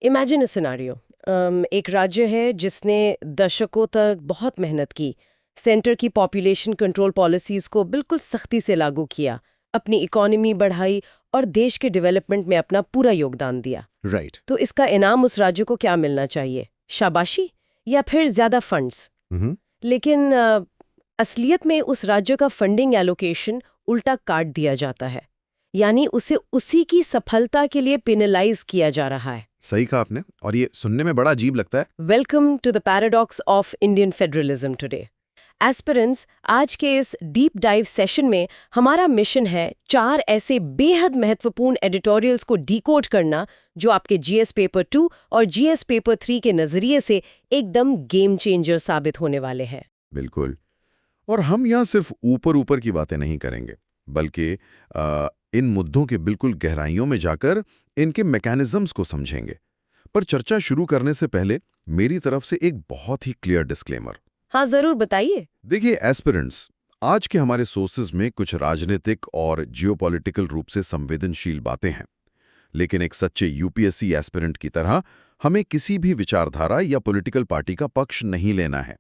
Imagine a scenario. एक राज्य है जिसने दशकों तक बहुत मेहनत की, सेंटर की पॉपुलेशन कंट्रोल पॉलिसीज को बिल्कुल सख्ती से लागू किया, अपनी इकोनॉमी बढ़ाई और देश के डेवलपमेंट में अपना पूरा योगदान दिया। राइट। तो इसका इनाम उस राज्य को क्या मिलना चाहिए? शाबाशी या फिर ज्यादा फंड्स? लेकिन असलियत में उस राज्य का फंडिंग एलोकेशन उल्टा काट दिया जाता है, यानी उसे उसी की सफलता के लिए पेनलाइज किया जा रहा है। सही कहा आपने, और ये सुनने में बड़ा अजीब लगता है। Welcome to the paradox of Indian federalism today. Aspirants, आज के इस डीप डाइव सेशन में हमारा मिशन है 4 ऐसे बेहद महत्वपूर्ण एडिटोरियल्स को डिकोड करना जो आपके जीएस पेपर 2 और जीएस पेपर 3 के नजरिए से एकदम गेम चेंजर साबित होने वाले हैं। बिल्कुल। और हम यहाँ सिर्फ ऊपर ऊपर की बातें नहीं करेंगे, बल्कि इन मुद्दों के बिल्कुल गहराइयों में जाकर इनके मैकेनिज्म्स को समझेंगे। पर चर्चा शुरू करने से पहले मेरी तरफ से एक बहुत ही क्लियर डिस्क्लेमर। हाँ, जरूर बताइए। देखिए एस्पिरेंट्स, आज के हमारे सोर्सेज में कुछ राजनीतिक और जियोपॉलिटिकल रूप से संवेदनशील बातें हैं, लेकिन एक सच्चे यूपीएससी एस्पिरेंट की तरह हमें किसी भी विचारधारा या पॉलिटिकल पार्टी का पक्ष नहीं लेना है।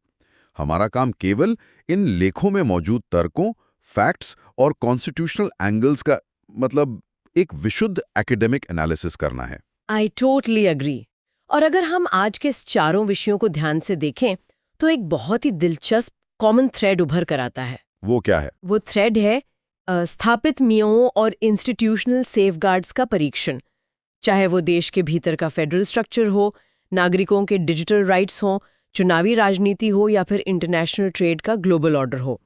हमारा काम केवल इन लेखों में मौजूद तर्कों, फैक्ट्स और कॉन्स्टिट्यूशनल एंगल्स का मतलब एक विशुद्ध एकेडमिक एनालिसिस करना है। I totally agree. और अगर हम आज के इस चारों विषयों को ध्यान से देखें तो एक बहुत ही दिलचस्प कॉमन थ्रेड उभर कर आता है। वो क्या है? वो थ्रेड है स्थापित नियमों और इंस्टीट्यूशनल सेफगार्ड्स का परीक्षण। चाहे वो देश के भीतर का फेडरल स्ट्रक्चर हो, नागरिकों के डिजिटल राइट्स हो, चुनावी राजनीति हो या फिर इंटरनेशनल ट्रेड का ग्लोबल ऑर्डर हो,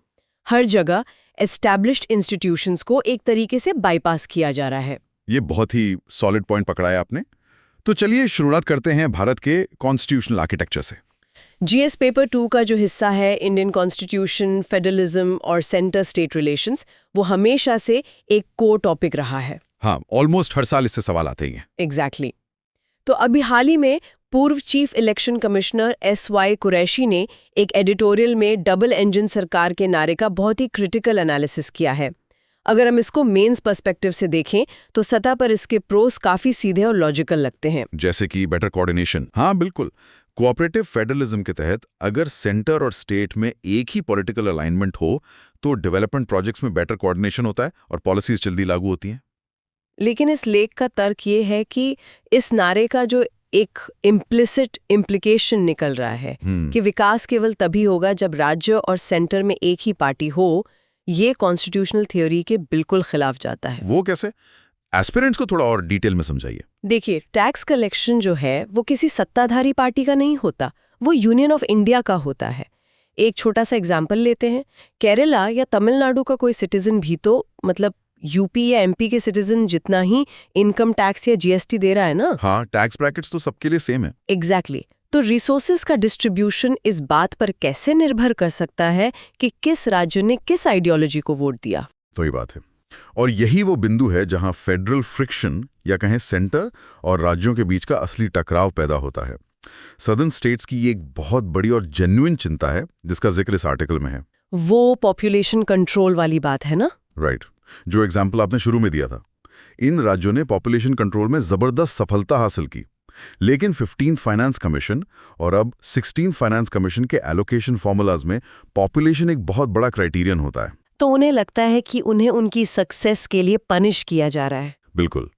हर जगह एस्टैब्लिश्ड इंस्टीट्यूशंस को एक तरीके से बाईपास किया जा रहा है। ये बहुत ही सॉलिड पॉइंट पकड़ा है आपने। तो चलिए शुरुआत करते हैं भारत के कॉन्स्टिट्यूशनल आर्किटेक्चर से। जीएस पेपर 2 का जो हिस्सा है इंडियन कॉन्स्टिट्यूशन, फेडरलिज्म और सेंटर स्टेट रिलेशंस, वो हमेशा से एक कोर टॉपिक रहा है। हाँ, ऑलमोस्ट हर साल इससे सवाल आते ही हैं। एग्जैक्टली। तो अभी हाल ही में पूर्व chief election commissioner SY Qureshi ने एक एडिटोरियल में डबल इंजन सरकार के नारे का बहुत ही क्रिटिकल एनालिसिस किया है। अगर हम इसको मेंस पर्सपेक्टिव से देखें तो सतह पर इसके प्रोस काफी सीधे और लॉजिकल लगते हैं। जैसे कि बेटर कोऑर्डिनेशन। हाँ बिल्कुल, कोऑपरेटिव फेडरलिज्म के तहत अगर सेंटर और स्टेट में एक ही पॉलिटिकल अलाइनमेंट हो तो डेवलपमेंट प्रोजेक्ट्स में बेटर कोऑर्डिनेशन होता है और पॉलिसीज जल्दी लागू होती हैं। लेकिन इस लेख का तर्क ये है कि इस नारे का जो एक इम्प्लिसिट इम्प्लीकेशन निकल रहा है कि विकास केवल तभी होगा जब राज्य और सेंटर में एक ही पार्टी हो, ये कॉन्स्टिट्यूशनल थ्योरी के बिल्कुल खिलाफ जाता है। वो कैसे? एस्पिरेंट्स को थोड़ा और डिटेल में समझाइए। देखिए, टैक्स कलेक्शन जो है वो किसी सत्ताधारी पार्टी का नहीं होता, वो यूनियन ऑफ इंडिया का होता है। एक छोटा सा एग्जाम्पल लेते हैं। केरला या तमिलनाडु का कोई सिटीजन भी तो मतलब यूपी या एमपी के सिटीजन जितना ही इनकम टैक्स या जीएसटी दे रहा है ना। हाँ, टैक्स ब्रैकेट्स तो सबके लिए सेम है। एग्जैक्टली। तो रिसोर्सेज का डिस्ट्रीब्यूशन इस बात पर कैसे निर्भर कर सकता है कि किस राज्य ने किस आइडियोलॉजी को वोट दिया। सही बात है, और यही वो बिंदु है जहां फेडरल फ्रिक्शन या कहें सेंटर और राज्यों के बीच का असली टकराव पैदा होता है। सदर्न स्टेट्स की ये एक बहुत बड़ी और जेन्युइन चिंता है जिसका जिक्र इस आर्टिकल में है। वो पॉपुलेशन कंट्रोल वाली बात है ना। राइट, जो एग्जाम्पल आपने शुरू में दिया था। इन राज्यों ने पॉपुलेशन कंट्रोल में जबरदस्त सफलता हासिल की, लेकिन 15th फाइनेंस कमीशन और अब 16th फाइनेंस कमीशन के एलोकेशन फॉर्मूलाज में पॉपुलेशन एक बहुत बड़ा क्राइटेरियन होता है। तो उन्हें लगता है कि उन्हें उनकी सक्सेस के लिए पनिश किया जा रहा है। बिल्कुल।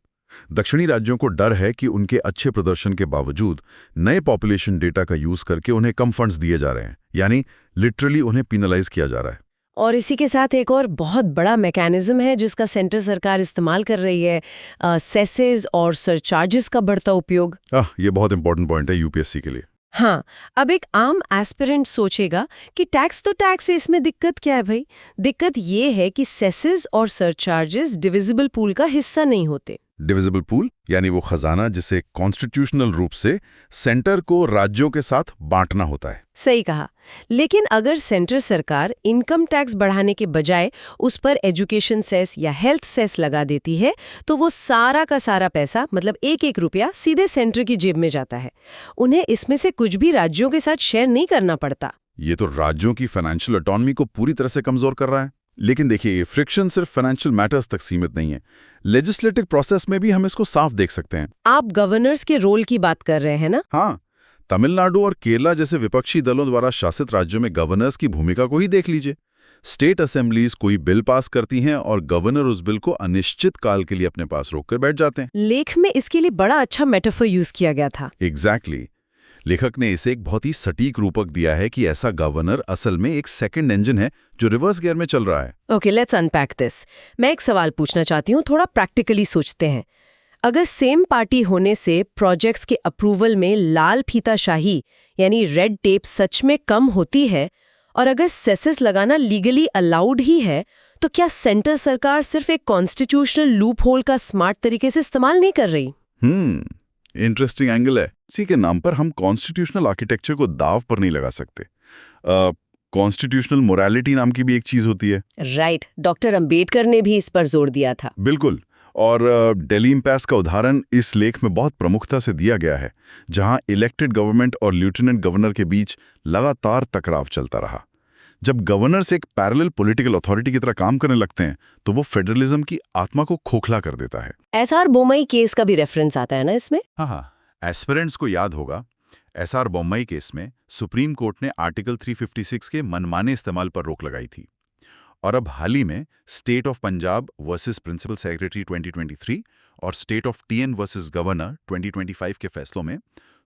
दक्षिणी राज्यों को डर है कि उनके अच्छे प्रदर्शन के बावजूद नए पॉपुलेशन डेटा का यूज करके उन्हें कम फंड्स दिए जा रहे हैं, यानी लिटरली उन्हें पिनलाइज किया जा रहा है। और इसी के साथ एक और बहुत बड़ा मैकेनिज्म है जिसका सेंटर सरकार इस्तेमाल कर रही है, सेसेस और सरचार्जेस का बढ़ता उपयोग। ये बहुत इंपॉर्टेंट पॉइंट है यूपीएससी के लिए। हाँ, अब एक आम एस्पिरेंट सोचेगा कि टैक्स तो टैक्स है, इसमें दिक्कत क्या है भाई? दिक्कत ये है कि सेसेस और सरचार्जेस डिविजिबल पूल का हिस्सा नहीं होते। डिविजिबल पूल यानी वो खजाना जिसे कॉन्स्टिट्यूशनल रूप से सेंटर को राज्यों के साथ बांटना होता है। सही कहा। लेकिन अगर सेंटर सरकार इनकम टैक्स बढ़ाने के बजाय उस पर एजुकेशन सेस या हेल्थ सेस लगा देती है तो वो सारा का सारा पैसा मतलब एक एक रुपया सीधे सेंटर की जेब में जाता है। उन्हें इसमें से कुछ भी राज्यों के साथ शेयर नहीं करना पड़ता। ये तो राज्यों की फाइनेंशियल ऑटोनॉमी को पूरी तरह से कमजोर कर रहा है। लेकिन देखिए, ये फ्रिक्शन सिर्फ फाइनेंशियल मैटर्स तक सीमित नहीं है। लेजिस्लेटिव प्रोसेस में भी हम इसको साफ देख सकते हैं। आप गवर्नर्स के रोल की बात कर रहे हैं ना? हाँ, तमिलनाडु और केरला जैसे विपक्षी दलों द्वारा शासित राज्यों में गवर्नर्स की भूमिका को ही देख लीजिए। स्टेट असेंबलीज कोई बिल पास करती हैं और गवर्नर उस बिल को अनिश्चित काल के लिए अपने पास रोककर बैठ जाते हैं। लेख में इसके लिए बड़ा अच्छा मेटाफर यूज किया गया था। एग्जैक्टली। लेखक ने इसे एक बहुत ही सटीक रूपक दिया है कि ऐसा गवर्नर असल में एक सेकंड इंजन है जो रिवर्स गियर में चल रहा है। Okay, let's unpack this. मैं एक सवाल पूछना चाहती हूँ, थोड़ा प्रैक्टिकली सोचते हैं। अगर सेम पार्टी होने से प्रोजेक्ट्स के अप्रूवल में लाल फीताशाही यानी रेड टेप सच में कम होती है, और अगर सेसेस लगाना लीगली अलाउड ही है, तो क्या सेंटर सरकार सिर्फ एक कॉन्स्टिट्यूशनल लूप होल का स्मार्ट तरीके से इस्तेमाल नहीं कर रही? इंटरेस्टिंग एंगल है। इसी के नाम पर हम कॉन्स्टिट्यूशनल आर्किटेक्चर को दाव पर नहीं लगा सकते। कॉन्स्टिट्यूशनल मोरालिटी नाम की भी एक चीज होती है। राइट, डॉक्टर अंबेडकर ने भी इस पर जोर दिया था। बिल्कुल। और दिल्ली इम्पैस का उदाहरण इस लेख में बहुत प्रमुखता से दिया गया है, जहां इलेक्टेड गवर्नमेंट और लेफ्टिनेंट गवर्नर के बीच लगातार टकराव चलता रहा। जब गवर्नर्स एक पैरेलल पॉलिटिकल अथॉरिटी की तरह काम करने लगते हैं तो वो फेडरलिज्म की आत्मा को खोखला कर देता है। एसआर बोम्मई केस का भी रेफरेंस आता है ना इसमें? हाँ, एस्पिरेंट्स को याद होगा, एसआर बोम्मई केस में सुप्रीम कोर्ट ने आर्टिकल 356 के मनमाने इस्तेमाल पर रोक लगाई थी। और अब हाल ही में state of Punjab versus principal secretary 2023 और state of TN versus governor 2025 के फैसलों में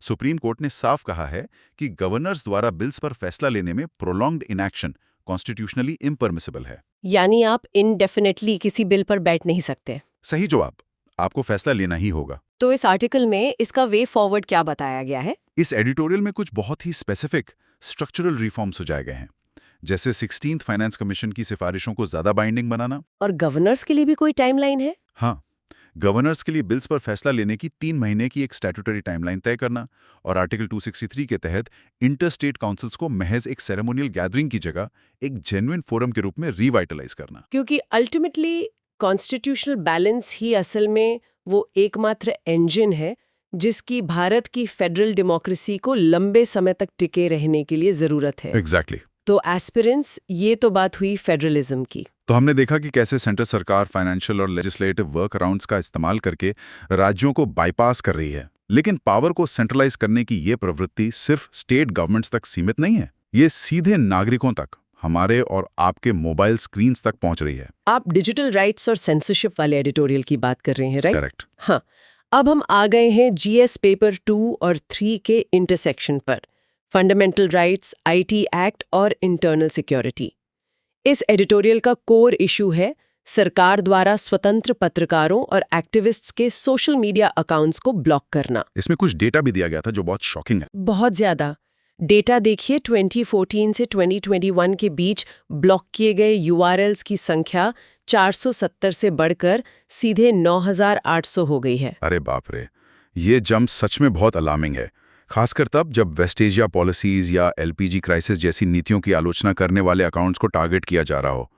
सुप्रीम कोर्ट ने साफ कहा है कि गवर्नर्स द्वारा बिल्स पर फैसला लेने में प्रोलॉन्ग्ड इनएक्शन कॉन्स्टिट्यूशनली इम्परमिसिबल है। यानी आप इनडेफिनेटली किसी बिल पर बैठ नहीं सकते। सही जवाब, आपको फैसला लेना ही होगा। तो इस आर्टिकल में इसका वे फॉरवर्ड क्या बताया गया है? इस एडिटोरियल में कुछ बहुत ही स्पेसिफिक स्ट्रक्चरल रिफॉर्म्स सुझाए गए हैं, जैसे 16th फाइनेंस कमीशन की सिफारिशों को ज्यादा बाइंडिंग बनाना। और गवर्नर्स के लिए भी कोई टाइमलाइन है? हाँ, गवर्नर्स के लिए बिल्स पर फैसला लेने की 3 महीने की एक स्टैट्यूटरी टाइमलाइन तय करना, और आर्टिकल 263 के तहत इंटरस्टेट काउंसिल्स को महज एक सेरेमोनियल गैदरिंग की जगह एक जेन्युइन फोरम के रूप में रिवाइटलाइज करना। क्योंकि अल्टीमेटली कॉन्स्टिट्यूशनल बैलेंस ही असल में वो एकमात्र इंजन है जिसकी भारत की फेडरल डेमोक्रेसी को लंबे समय तक टिके रहने के लिए जरूरत है। एग्जैक्टली। तो एस्पिरेंट्स, ये तो बात हुई फेडरलिज्म की। तो हमने देखा कि कैसे सेंटर सरकार फाइनेंशियल और लेजिस्लेटिव वर्क अराउंड्स का इस्तेमाल करके राज्यों को बाईपास कर रही है। लेकिन पावर को सेंट्रलाइज करने की ये प्रवृत्ति सिर्फ स्टेट गवर्नमेंट्स तक सीमित नहीं है, ये सीधे नागरिकों तक, हमारे और आपके मोबाइल स्क्रीन्स तक पहुंच रही है। आप डिजिटल राइट्स और सेंसरशिप वाले एडिटोरियल की बात कर रहे हैं, राइट? करेक्ट। हाँ, अब हम आ गए हैं जीएस पेपर 2 और 3 के इंटरसेक्शन पर, फंडामेंटल राइट्स, आईटी एक्ट और इंटरनल सिक्योरिटी। इस एडिटोरियल का कोर इशू है सरकार द्वारा स्वतंत्र पत्रकारों और एक्टिविस्ट्स के सोशल मीडिया अकाउंट्स को ब्लॉक करना। इसमें कुछ डेटा भी दिया गया था जो बहुत शॉकिंग है। बहुत ज्यादा डेटा देखिए। 2014 से 2021 के बीच ब्लॉक किए गए यूआरएल्स की संख्या 470 से बढ़कर सीधे 9,800 हो गई है। अरे बाप रे, ये जंप सच में बहुत अलार्मिंग है, खासकर तब जब वेस्ट एशिया पॉलिसीज या एलपीजी क्राइसिस जैसी नीतियों की आलोचना करने वाले अकाउंट्स को टारगेट किया जा रहा हो।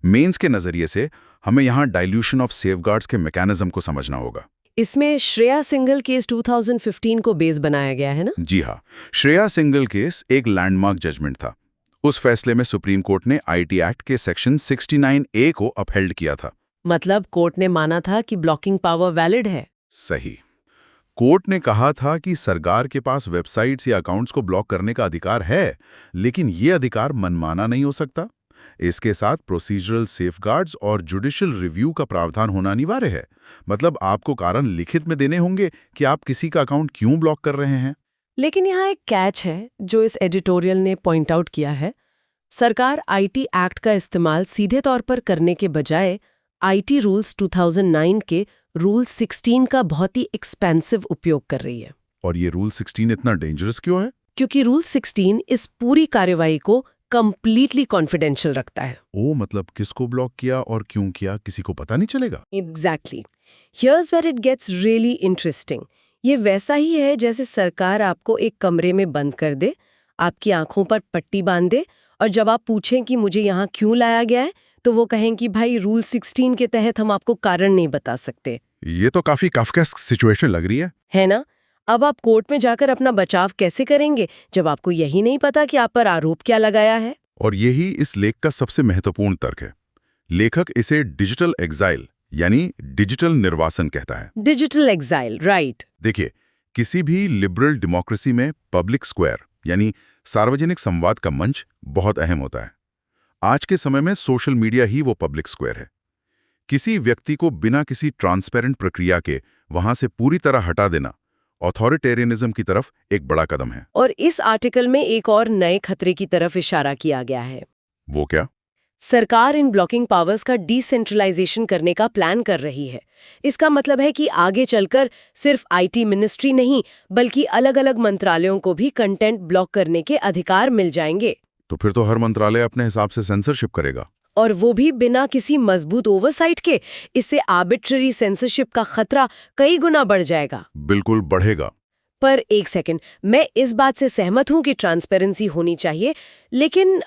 मेंस के नजरिए से हमें यहाँ डाइल्यूशन ऑफ सेफगार्ड्स के मैकेनिज्म को समझना होगा। इसमें श्रेया सिंघल केस 2015 को बेस बनाया गया है ना? जी हाँ, श्रेया सिंघल केस एक लैंडमार्क जजमेंट था। उस फैसले में सुप्रीम कोर्ट ने आईटी एक्ट के सेक्शन 69A को अपहेल्ड किया था। मतलब कोर्ट ने माना था कि ब्लॉकिंग पावर वैलिड है। सही। कोर्ट ने कहा था कि सरकार के पास वेबसाइट्स या अकाउंट्स को ब्लॉक करने का अधिकार है, लेकिन ये अधिकार मनमाना नहीं हो सकता। इसके साथ प्रोसीजरल सेफगार्ड्स और जुडिशियल रिव्यू का प्रावधान होना अनिवार्य है। मतलब आपको कारण लिखित में देने होंगे कि आप किसी का अकाउंट क्यों ब्लॉक कर रहे हैं। लेकिन यहाँ एक कैच है जो इस एडिटोरियल ने पॉइंट आउट किया है। सरकार आईटी एक्ट का इस्तेमाल सीधे तौर पर करने के बजाय आईटी रूल्स 2009 के रूल 16 का बहुत ही एक्सपेंसिव उपयोग कर रही है। और ये रूल 16 इतना डेंजरस क्यों है? क्योंकि रूल 16 इस पूरी कार्यवाही को कंप्लीटली कॉन्फिडेंशियल रखता है। ओ, मतलब किसको ब्लॉक किया और क्यों किया किसी को पता नहीं चलेगा। Exactly. Here's where it gets really interesting. ये वैसा ही है जैसे सरकार आपको एक कमरे में बंद कर दे, आपकी आंखों पर पट्टी बांध दे, और जब आप पूछें कि मुझे यहाँ क्यों लाया गया है, तो वो कहें कि भाई रूल 16 के तहत हम आपको कारण नहीं बता सकते। ये तो काफी काफ्कास्क सिचुएशन लग रही है ना? अब आप कोर्ट में जाकर अपना बचाव कैसे करेंगे जब आपको यही नहीं पता कि आप पर आरोप क्या लगाया है? और यही इस लेख का सबसे महत्वपूर्ण तर्क है। लेखक इसे डिजिटल एग्जाइल यानी डिजिटल निर्वासन कहता है। Digital exile, right. देखिए, किसी भी लिबरल डेमोक्रेसी में पब्लिक स्क्वायर यानी सार्वजनिक संवाद का मंच बहुत अहम होता है। आज के समय में सोशल मीडिया ही वो पब्लिक स्क्वायर है। किसी व्यक्ति को बिना किसी ट्रांसपेरेंट प्रक्रिया के वहां से पूरी तरह हटा देना ऑथोरिटेरियनिज्म की तरफ एक बड़ा कदम है। और इस आर्टिकल में एक और नए खतरे की तरफ इशारा किया गया है। वो क्या? सरकार इन ब्लॉकिंग पावर्स का डिसेंट्रलाइजेशन करने का प्लान कर रही है। इसका मतलब है कि आगे चलकर सिर्फ आईटी मिनिस्ट्री नहीं, बल्कि अलग-अलग मंत्रालयों को भी कंटेंट ब्लॉक करने के अधिकार मिल जाएंगे। तो फिर तो हर मंत्रालय अपने हिसाब से सेंसरशिप करेगा, और वो भी बिना किसी मजबूत ओवरसाइट के। इससे आर्बिट्ररी सेंसरशिप का खतरा कई गुना बढ़ जाएगा। बिल्कुल बढ़ेगा। पर एक सेकंड, मैं इस बात से सहमत हूं कि ट्रांसपेरेंसी होनी चाहिए, लेकिन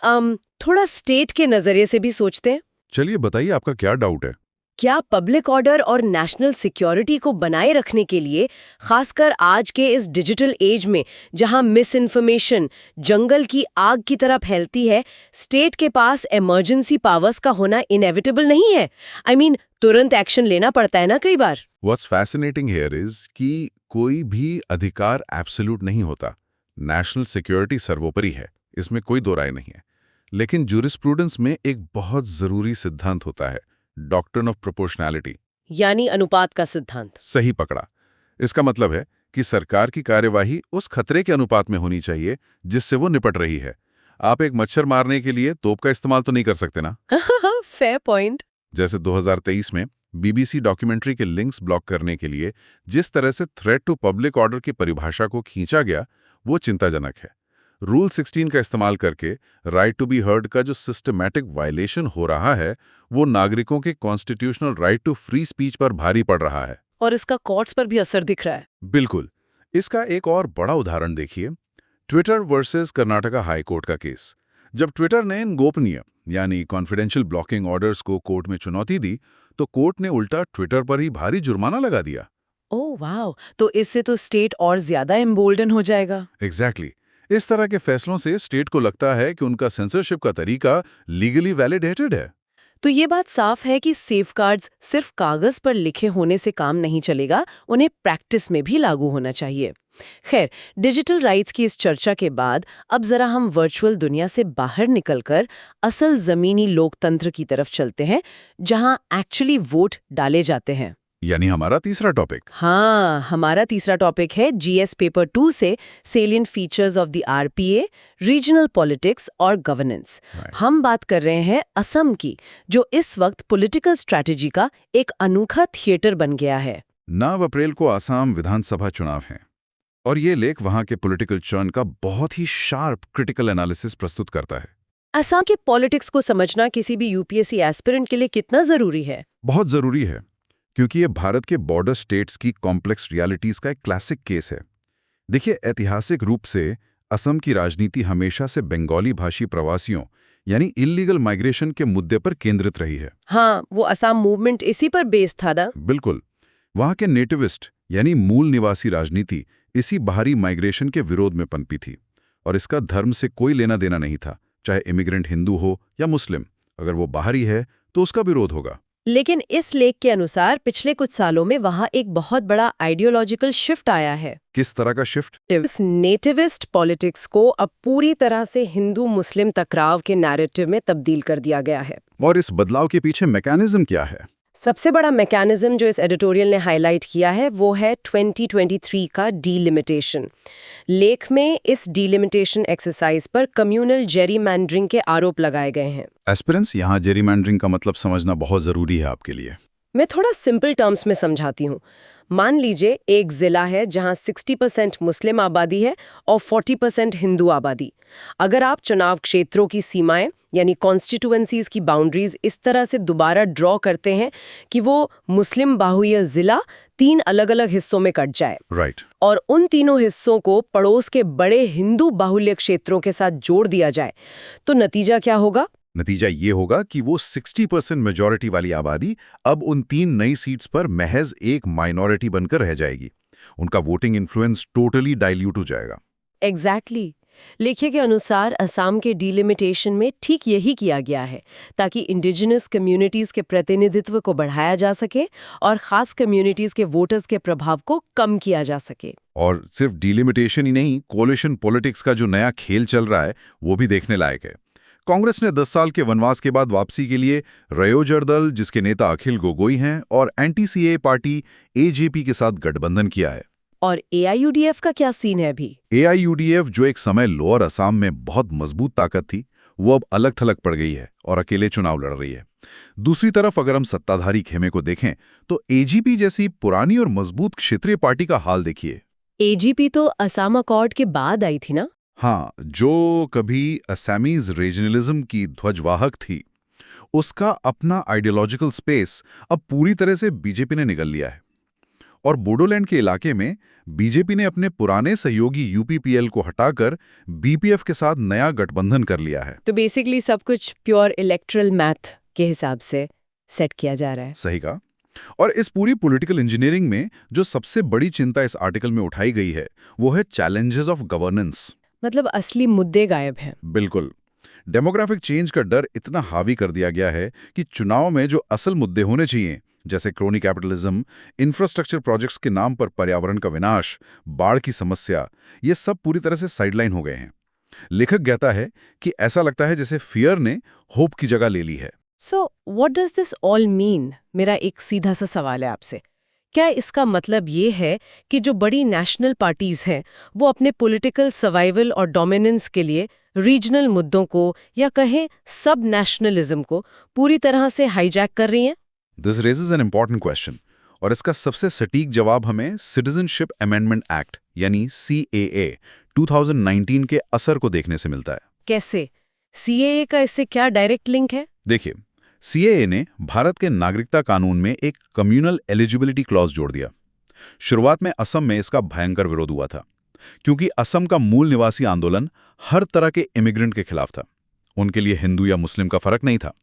थोड़ा स्टेट के नजरिए से भी सोचते हैं। चलिए बताइए, आपका क्या डाउट है? क्या पब्लिक ऑर्डर और नेशनल सिक्योरिटी को बनाए रखने के लिए, खासकर आज के इस डिजिटल एज में जहां मिस इन्फॉर्मेशन जंगल की आग की तरह फैलती है, स्टेट के पास इमरजेंसी पावर्स का होना इनएविटेबल नहीं है? आई मीन, तुरंत एक्शन लेना पड़ता है ना कई बार। व्हाट्स फैसिनेटिंग हियर इज कि कोई भी अधिकार एब्सोल्यूट नहीं होता। नेशनल सिक्योरिटी सर्वोपरि है, इसमें कोई दो राय नहीं है। लेकिन ज्यूरिस्प्रूडेंस में एक बहुत जरूरी सिद्धांत होता है, डॉक्ट्रिन ऑफ प्रोपोर्शनैलिटी, यानी अनुपात का सिद्धांत। सही पकड़ा। इसका मतलब है कि सरकार की कार्यवाही उस खतरे के अनुपात में होनी चाहिए जिससे वो निपट रही है। आप एक मच्छर मारने के लिए तोप का इस्तेमाल तो नहीं कर सकते ना। Fair point. जैसे 2023 में बीबीसी डॉक्यूमेंट्री के लिंक्स ब्लॉक करने के लिए जिस तरह से थ्रेट टू पब्लिक ऑर्डर की परिभाषा को खींचा गया, वो चिंताजनक है। रूल 16 का इस्तेमाल करके राइट टू बी हर्ड का जो सिस्टमैटिक वायलेशन हो रहा है, वो नागरिकों के constitutional right to free speech पर भारी पड़ रहा है। और इसका कोर्ट्स पर भी असर दिख रहा है। बिल्कुल। इसका एक और बड़ा उदाहरण देखिए, Twitter versus Karnataka high court का केस। जब ट्विटर ने इन गोपनीय यानी कॉन्फिडेंशियल ब्लॉकिंग ऑर्डर्स को कोर्ट में चुनौती दी, तो कोर्ट ने उल्टा ट्विटर पर ही भारी जुर्माना लगा दिया। ओह वाह, तो इससे तो स्टेट और ज्यादा एम्बोल्डन हो जाएगा। एग्जैक्टली। इस तरह के फैसलों से स्टेट को लगता है कि उनका सेंसरशिप का तरीका लीगली वैलिडेटेड है। तो ये बात साफ है कि सेफगार्ड्स सिर्फ कागज पर लिखे होने से काम नहीं चलेगा, उन्हें प्रैक्टिस में भी लागू होना चाहिए। खैर, डिजिटल राइट्स की इस चर्चा के बाद अब जरा हम वर्चुअल दुनिया से बाहर निकलकर असल जमीनी लोकतंत्र की तरफ चलते हैं, जहां एक्चुअली वोट डाले जाते हैं। यानी हमारा तीसरा टॉपिक। हाँ, हमारा तीसरा टॉपिक है जीएस पेपर 2 से salient features of the RPA, regional politics और गवर्नेंस। हम बात कर रहे हैं असम की, जो इस वक्त पॉलिटिकल स्ट्रैटेजी का एक अनोखा थिएटर बन गया है। 9 अप्रैल को असम विधानसभा चुनाव हैं, और ये लेख वहां के पॉलिटिकल चर्न का बहुत ही शार्प क्रिटिकल एनालिसिस प्रस्तुत करता है। असम के पॉलिटिक्स को समझना किसी भी यूपीएससी एस्पिरेंट के लिए कितना जरूरी है? बहुत जरूरी है, क्योंकि ये भारत के बॉर्डर स्टेट्स की कॉम्प्लेक्स रियलिटीज का एक क्लासिक केस है। देखिए, ऐतिहासिक रूप से असम की राजनीति हमेशा से बंगाली भाषी प्रवासियों यानी इल्लीगल माइग्रेशन के मुद्दे पर केंद्रित रही है। हाँ, वो असम मूवमेंट इसी पर बेस था ना? बिल्कुल। वहां के नेटिविस्ट यानी मूल निवासी राजनीति इसी बाहरी माइग्रेशन के विरोध में पनपी थी, और इसका धर्म से कोई लेना देना नहीं था। चाहे इमिग्रेंट हिंदू हो या मुस्लिम, अगर वो बाहरी है तो उसका विरोध होगा। लेकिन इस लेख के अनुसार पिछले कुछ सालों में वहाँ एक बहुत बड़ा आइडियोलॉजिकल शिफ्ट आया है। किस तरह का शिफ्ट? इस नेटिविस्ट पॉलिटिक्स को अब पूरी तरह से हिंदू मुस्लिम टकराव के नैरेटिव में तब्दील कर दिया गया है। और इस बदलाव के पीछे मैकेनिज्म क्या है? सबसे बड़ा मैकेनिज्म जो इस एडिटोरियल ने हाईलाइट किया है वो है 2023 का डीलिमिटेशन। लेख में इस डीलिमिटेशन एक्सरसाइज पर कम्युनल जेरीमैंडरिंग के आरोप लगाए गए हैं। एस्पिरेंट्स, यहाँ जेरीमैंडरिंग का मतलब समझना बहुत जरूरी है आपके लिए। मैं थोड़ा सिंपल टर्म्स में समझाती हूँ। मान लीजिए एक जिला है जहाँ 60% मुस्लिम आबादी है और 40% हिंदू आबादी। अगर आप चुनाव क्षेत्रों की सीमाएं यानी कॉन्स्टिट्यूएंसीज की बाउंड्रीज इस तरह से दोबारा ड्रॉ करते हैं कि वो मुस्लिम बाहुल्य जिला 3 अलग-अलग हिस्सों में कट जाए, राइट, और उन तीनों हिस्सों को पड़ोस के बड़े हिंदू बाहुल्य क्षेत्रों के साथ जोड़ दिया जाए, तो नतीजा क्या होगा? नतीजा ये होगा कि वो 60% मेजॉरिटी वाली आबादी अब उन 3 नई सीट्स पर महज एक माइनॉरिटी बनकर रह जाएगी। उनका वोटिंग इन्फ्लुएंस टोटली डाइल्यूट हो जाएगा। एग्जैक्टली। लेखिए के अनुसार असम के डिलिमिटेशन में ठीक यही किया गया है, ताकि इंडिजिनस कम्युनिटीज के प्रतिनिधित्व को बढ़ाया जा सके और खास कम्युनिटीज के वोटर्स के प्रभाव को कम किया जा सके। और सिर्फ डिलिमिटेशन ही नहीं, कोलिशन पॉलिटिक्स का जो नया खेल चल रहा है वो भी देखने लायक है। कांग्रेस ने 10 साल के वनवास के बाद वापसी के लिए रयोजर दल, जिसके नेता अखिल गोगोई हैं, और एंटी-सीएए पार्टी एजेपी के साथ गठबंधन किया है। और एआईयूडीएफ का क्या सीन है अभी? एआईयूडीएफ, जो एक समय लोअर असम में बहुत मजबूत ताकत थी, वो अब अलग थलग पड़ गई है और अकेले चुनाव लड़ रही है। दूसरी तरफ अगर हम सत्ताधारी खेमे को देखें तो एजीपी जैसी पुरानी और मजबूत क्षेत्रीय पार्टी का हाल देखिए। एजीपी तो असम अकॉर्ड के बाद आई थी ना? हाँ, जो कभी असमीज रीजनलिज्म की ध्वजवाहक थी, उसका अपना आइडियोलॉजिकल स्पेस अब पूरी तरह से बीजेपी ने निगल लिया है। और बोडोलैंड के इलाके में बीजेपी ने अपने पुराने सहयोगी यूपीपीएल को हटाकर बीपीएफ के साथ नया गठबंधन कर लिया है। तो बेसिकली सब कुछ प्योर इलेक्टरल मैथ के हिसाब से सेट किया जा रहा है। सही कहा। और इस पूरी पॉलिटिकल इंजीनियरिंग में जो सबसे बड़ी चिंता इस आर्टिकल में उठाई गई है वो है चैलेंजेस ऑफ गवर्नेंस। मतलब असली मुद्दे गायब हैं। बिल्कुल। डेमोग्राफिक चेंज का डर इतना हावी कर दिया गया है कि चुनाव में जो असल मुद्दे होने चाहिए, जैसे क्रोनी कैपिटलिज्म, इंफ्रास्ट्रक्चर प्रोजेक्ट्स के नाम पर पर्यावरण का विनाश, बाढ़ की समस्या, ये सब पूरी तरह से साइडलाइन हो गए हैं। लेखक कहता है कि ऐसा लगता है जैसे फियर ने होप की जगह ले ली है। So what does this all mean? मेरा एक सीधा सा सवाल है आपसे। क्या इसका मतलब ये है कि जो बड़ी नेशनल पार्टीज हैं वो अपने पॉलिटिकल सर्वाइवल और डोमिनेंस के लिए रीजनल मुद्दों को या कहें सब नेशनलिज्म को पूरी तरह से हाईजैक कर रही हैं? This raises an important question, और इसका सबसे सटीक जवाब हमें सिटीजनशिप अमेंडमेंट एक्ट यानी CAA 2019 के असर को देखने से मिलता है। कैसे? CAA का इससे क्या डायरेक्ट लिंक है? देखिए, CAA ने भारत के नागरिकता कानून में एक कम्युनल एलिजिबिलिटी क्लॉज जोड़ दिया। शुरुआत में असम में इसका भयंकर विरोध हुआ था, क्योंकि असम का मूल निवासी आंदोलन हर तरह के इमिग्रेंट के खिलाफ था। उनके लिए हिंदू या मुस्लिम का फर्क नहीं था,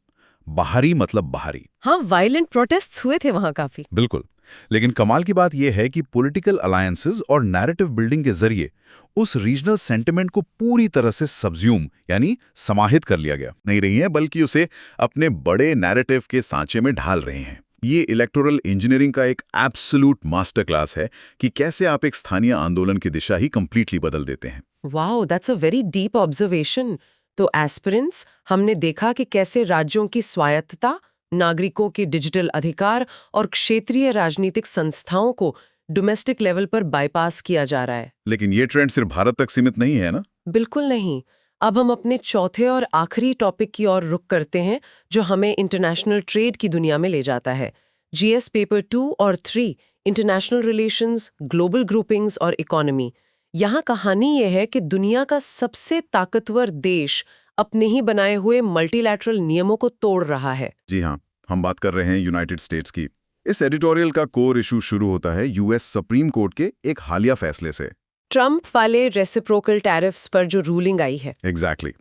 बाहरी मतलब बाहरी। हाँ, वायलेंट प्रोटेस्ट्स हुए थे वहां काफी। बिल्कुल। लेकिन कमाल की बात यह है कि पॉलिटिकल अलायंसेस और नैरेटिव बिल्डिंग के जरिए उस रीजनल सेंटिमेंट को पूरी तरह से सब्ज्यूम यानी समाहित कर लिया गया नहीं रही है, बल्कि उसे अपने बड़े नैरेटिव के सांचे में ढाल रहे हैं। ये इलेक्टोरल इंजीनियरिंग का एक एब्सोल्यूट मास्टर क्लास है कि कैसे आप एक स्थानीय आंदोलन की दिशा ही कंप्लीटली बदल देते हैं। Wow, that's a very deep observation. तो एस्पिरेंट्स, हमने देखा कि कैसे राज्यों की स्वायत्तता, नागरिकों के डिजिटल अधिकार और क्षेत्रीय राजनीतिक संस्थाओं को डोमेस्टिक लेवल पर बाईपास किया जा रहा है। लेकिन ये ट्रेंड सिर्फ भारत तक सीमित नहीं है ना? बिल्कुल नहीं। अब हम अपने चौथे और आखिरी टॉपिक की ओर रुख करते हैं, जो हमें इंटरनेशनल ट्रेड की दुनिया में ले जाता है। GS पेपर 2 और 3, इंटरनेशनल रिलेशंस, ग्लोबल ग्रुपिंग्स और इकोनॉमी। यहाँ कहानी यह है कि दुनिया का सबसे ताकतवर देश अपने ही बनाए हुए मल्टीलैटरल नियमों को तोड़ रहा है। जी हाँ, हम बात कर रहे हैं यूनाइटेड स्टेट्स की। इस एडिटोरियल का कोर इशू शुरू होता है US सुप्रीम कोर्ट के एक हालिया फैसले से। ट्रंप वाले रेसिप्रोकल टैरिफ्स पर जो रूलिंग आई है। एग्जैक्टली।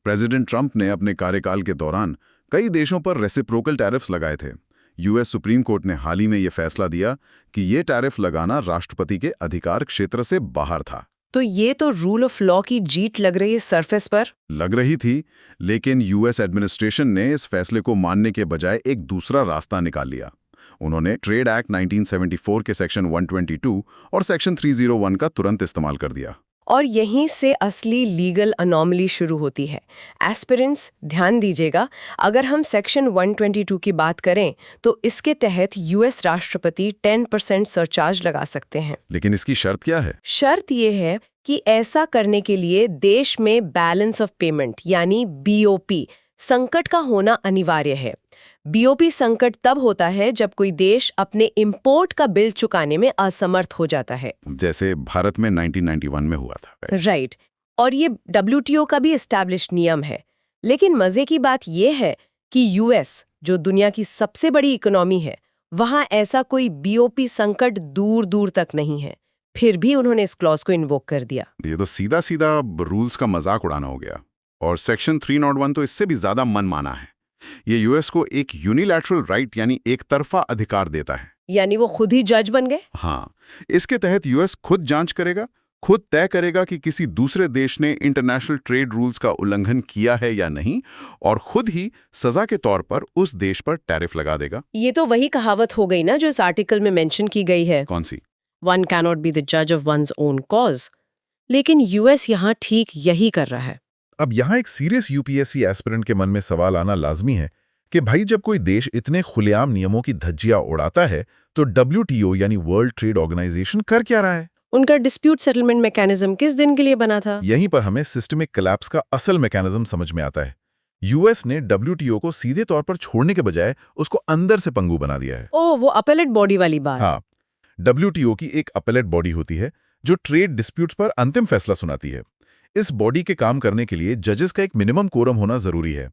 प्रेसिडेंट ट्रंप ने अपने कार्यकाल के दौरान कई देशों पर रेसिप्रोकल टैरिफ्स लगाए थे। US सुप्रीम कोर्ट ने हाल ही में यह फैसला दिया कि ये टैरिफ लगाना राष्ट्रपति के अधिकार क्षेत्र से बाहर था। तो ये तो रूल ऑफ लॉ की जीत लग रही है सरफेस पर। लग रही थी, लेकिन US एडमिनिस्ट्रेशन ने इस फैसले को मानने के बजाय एक दूसरा रास्ता निकाल लिया। उन्होंने ट्रेड एक्ट 1974 के सेक्शन 122 और सेक्शन 301 का तुरंत इस्तेमाल कर दिया। और यहीं से असली लीगल अनोमली शुरू होती है। एस्पिरेंट्स, ध्यान दीजिएगा, अगर हम सेक्शन 122 की बात करें तो इसके तहत US राष्ट्रपति 10% सरचार्ज लगा सकते हैं। लेकिन इसकी शर्त क्या है? शर्त यह है कि ऐसा करने के लिए देश में बैलेंस ऑफ पेमेंट यानी BOP संकट का होना अनिवार्य है। BOP संकट तब होता है जब कोई देश अपने इंपोर्ट का बिल चुकाने में असमर्थ हो जाता है, जैसे भारत में 1991 में हुआ था। राइट। और ये WTO का भी एस्टैब्लिश्ड नियम है। लेकिन मजे की बात यह है कि US, जो दुनिया की सबसे बड़ी इकोनॉमी है, वहां ऐसा कोई BOP संकट दूर दूर तक नहीं है। फिर भी उन्होंने इस क्लॉज को इन्वोक कर दिया। ये तो सीधा सीधा रूल्स का मजाक उड़ाना हो गया। और सेक्शन 301 तो इससे भी ज्यादा मनमाना है। ये US को एक यूनिलैटरल राइट यानी एक तरफा अधिकार देता है। यानी वो खुद ही जज बन गए? हाँ, इसके तहत US खुद जांच करेगा, खुद तय करेगा कि किसी दूसरे देश ने इंटरनेशनल ट्रेड रूल्स का उल्लंघन किया है या नहीं, और खुद ही सजा के तौर पर उस देश पर टैरिफ लगा देगा। ये तो वही कहावत हो गई ना जो इस आर्टिकल में मेंशन की गई है, कौन सी? वन कैनॉट बी द जज ऑफ वन्स ओन कॉज। लेकिन यूएस यहाँ ठीक यही कर रहा है। अब यहाँ एक सीरियस यूपीएससी एस्पिरेंट के मन में सवाल आना लाजमी है कि भाई जब कोई देश इतने खुलेआम नियमों की धज्जियां उड़ाता है तो डब्ल्यूटीओ यानी वर्ल्ड ट्रेड ऑर्गेनाइजेशन कर क्या रहा है? उनका डिस्प्यूट सेटलमेंट मैकेनिज्म किस दिन के लिए बना था? यहीं पर हमें सिस्टमिक कोलैप्स का असल मैकेनिज्म समझ में आता है। यूएस ने डब्ल्यूटीओ को सीधे तौर पर छोड़ने के बजाय उसको अंदर से पंगु बना दिया है। ओह, वो अपेलेट बॉडी वाली बात। हाँ, डब्ल्यूटीओ की एक अपेलेट बॉडी होती है जो ट्रेड डिस्प्यूट्स पर अंतिम फैसला सुनाती है। इस बॉडी के काम करने के लिए जजेस का एक मिनिमम कोरम होना जरूरी है।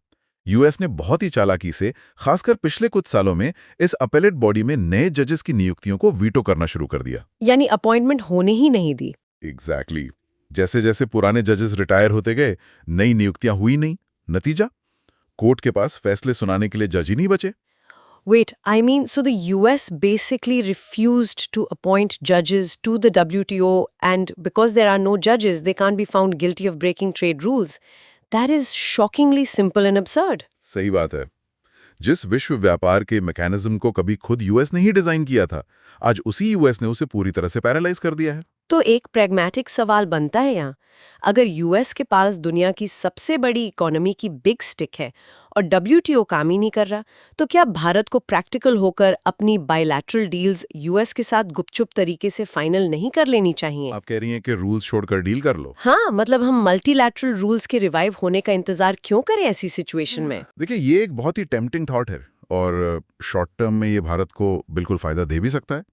यूएस ने बहुत ही चालाकी से, खासकर पिछले कुछ सालों में, इस अपेलेट बॉडी में नए जजेस की नियुक्तियों को वीटो करना शुरू कर दिया। यानी अपॉइंटमेंट होने ही नहीं दी। एग्जैक्टली। जैसे जैसे पुराने जजेस रिटायर होते गए, नई नियुक्तियां हुई नहीं। नतीजा, कोर्ट के पास फैसले सुनाने के लिए जज ही नहीं बचे। Wait, I mean, so the US basically refused to appoint judges to the WTO, and because there are no judges, they can't be found guilty of breaking trade rules. That is shockingly simple and absurd. सही बात है। जिस विश्व व्यापार के mechanism को कभी खुद यूएस ने ही डिजाइन किया था, आज उसी यूएस ने उसे पूरी तरह से पैरालाइज कर दिया है। तो एक प्रैग्मेटिक सवाल बनता है यहाँ, अगर यूएस के पास दुनिया की सबसे बड़ी इकोनॉमी की बिग स्टिक है और डब्ल्यूटीओ काम ही नहीं कर रहा, तो क्या भारत को प्रैक्टिकल होकर अपनी बायलैटरल डील्स यूएस के साथ गुपचुप तरीके से फाइनल नहीं कर लेनी चाहिए? आप कह रही हैं कि रूल्स छोड़कर डील कर लो? हाँ, मतलब हम मल्टीलैटरल रूल्स के रिवाइव होने का इंतजार क्यों करें ऐसी सिचुएशन में? देखिए, ये एक बहुत ही टेम्पटिंग थॉट है और शॉर्ट टर्म में ये भारत को बिल्कुल फायदा दे भी सकता है।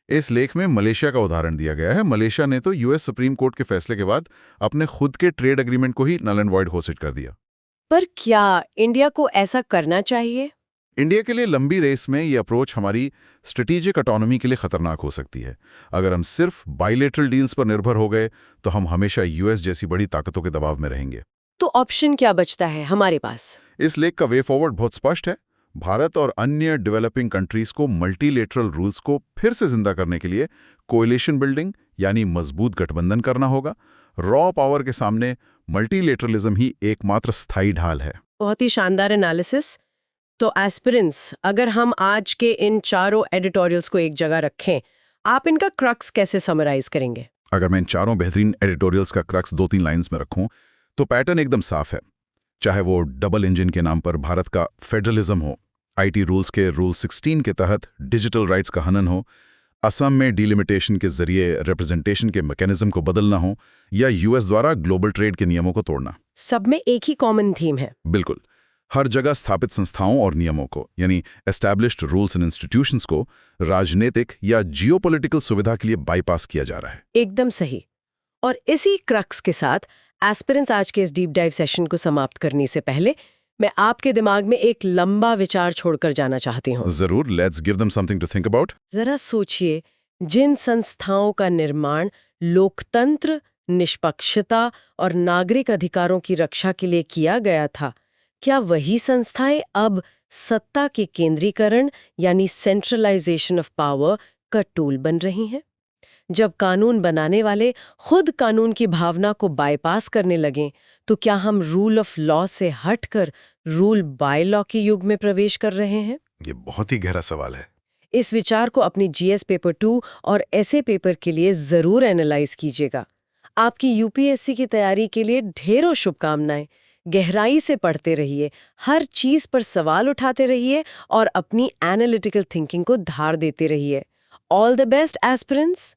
इस लेख में मलेशिया का उदाहरण दिया गया है। मलेशिया ने तो यूएस सुप्रीम कोर्ट के फैसले के बाद अपने खुद के ट्रेड एग्रीमेंट को ही नल एंड वॉइड घोषित कर दिया। पर क्या इंडिया को ऐसा करना चाहिए? इंडिया के लिए लंबी रेस में ये अप्रोच हमारी स्ट्रेटेजिक ऑटोनॉमी के लिए खतरनाक हो सकती है। अगर हम सिर्फ बायलैटरल डील्स पर निर्भर हो गए तो हम हमेशा यूएस जैसी बड़ी ताकतों के दबाव में रहेंगे। तो ऑप्शन क्या बचता है हमारे पास? इस लेख का वे फॉरवर्ड बहुत स्पष्ट है। भारत और अन्य डेवलपिंग कंट्रीज को मल्टीलेटरल रूल्स को फिर से जिंदा करने के लिए कोएलिशन बिल्डिंग यानी मजबूत गठबंधन करना होगा। रॉ पावर के सामने मल्टीलेटरलिज्म ही एकमात्र स्थायी ढाल है। बहुत ही शानदार एनालिसिस। तो एस्पिरेंट्स, अगर हम आज के इन चारों एडिटोरियल्स को एक जगह रखें, आप इनका क्रक्स कैसे समराइज करेंगे? अगर मैं इन चारों बेहतरीन एडिटोरियल्स का क्रक्स 2-3 लाइंस में रखूं तो पैटर्न एकदम साफ है। चाहे वो डबल इंजन के नाम पर भारत का फेडरलिज्म हो, आईटी रूल्स के रूल 16 के तहत डिजिटल राइट्स का हनन हो, असम में डिलिमिटेशन के जरिए रिप्रेजेंटेशन के मैकेनिज्म को बदलना हो, या यूएस द्वारा ग्लोबल ट्रेड के नियमों को तोड़ना, सब में एक ही कॉमन थीम है। बिल्कुल। हर जगह स्थापित संस्थाओं और नियमों को, यानी एस्टैब्लिश्ड रूल्स एंड इंस्टीट्यूशंस को राजनीतिक या जियोपॉलिटिकल सुविधा के लिए बाईपास किया जा रहा है। एकदम सही। और इसी क्रक्स के साथ एस्पिरेंट्स आज के इस डीप डाइव सेशन को समाप्त करने से पहले मैं आपके दिमाग में एक लंबा विचार छोड़कर जाना चाहती हूँ। जरूर, let's give them something to think about. जरा सोचिए, जिन संस्थाओं का निर्माण लोकतंत्र, निष्पक्षता और नागरिक अधिकारों की रक्षा के लिए किया गया था, क्या वही संस्थाएं अब सत्ता के केंद्रीकरण यानी सेंट्रलाइजेशन ऑफ पावर का टूल बन रही हैं? जब कानून बनाने वाले खुद कानून की भावना को बाईपास करने लगें, तो क्या हम रूल ऑफ लॉ से हटकर रूल बाय लॉ के युग में प्रवेश कर रहे हैं? ये बहुत ही गहरा सवाल है। इस विचार को अपनी जीएस पेपर 2 और एसए पेपर के लिए जरूर एनालाइज कीजिएगा। आपकी यूपीएससी की तैयारी के लिए ढेरों शुभकामनाएं। गहराई से पढ़ते रहिए, हर चीज पर सवाल उठाते रहिए और अपनी एनालिटिकल थिंकिंग को धार देते रहिए। All the best aspirants.